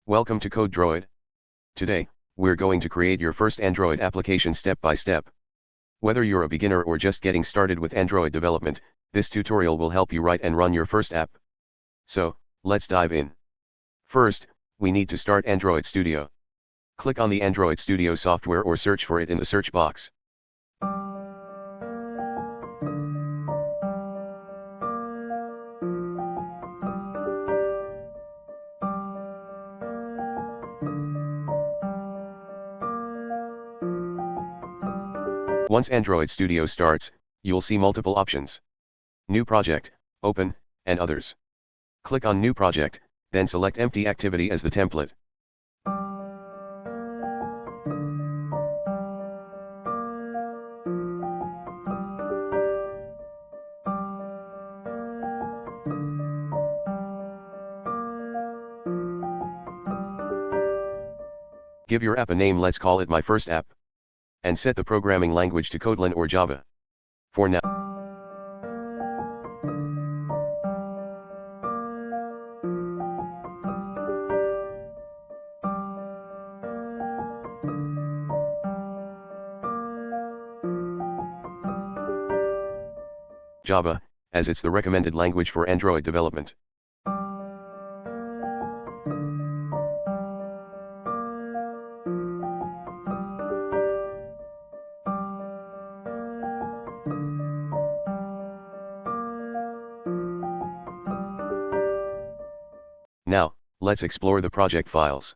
Welcome to Code Droid. Today, we're going to create your first Android application step by step. Whether you're a beginner or just getting started with Android development, this tutorial will help you write and run your first app. So, let's dive in. First, we need to start Android Studio. Click on the Android Studio software or search for it in the search box. Once Android Studio starts, you'll see multiple options. New Project, Open, and Others. Click on New Project, then select Empty Activity as the template. Give your app a name, let's call it My First App. And set the programming language to Kotlin or Java. For now, Java, as it's the recommended language for Android development. Now, let's explore the project files.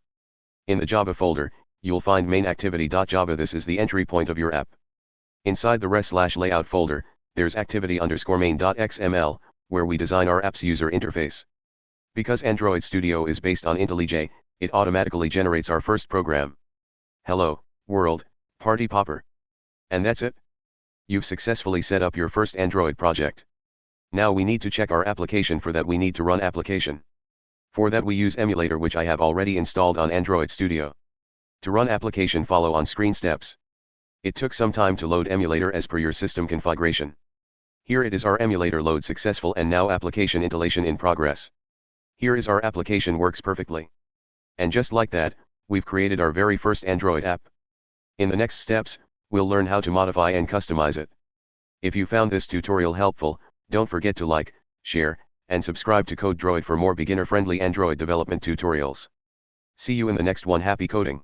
In the Java folder, you'll find main activity.java. This is the entry point of your app. Inside the res/layout folder, there's activity_main.xml, where we design our app's user interface. Because Android Studio is based on IntelliJ, it automatically generates our first program. Hello, world, party popper. And that's it. You've successfully set up your first Android project. Now we need to check our application. For that we need to run application. For that we use emulator, which I have already installed on Android Studio. To run application, follow on screen steps. It took some time to load emulator as per your system configuration. Here it is, our emulator load successful, and now application installation in progress. Here is our application, works perfectly. And just like that, we've created our very first Android app. In the next steps, we'll learn how to modify and customize it. If you found this tutorial helpful, don't forget to like, share, and subscribe to Code Droid for more beginner-friendly Android development tutorials. See you in the next one. Happy coding!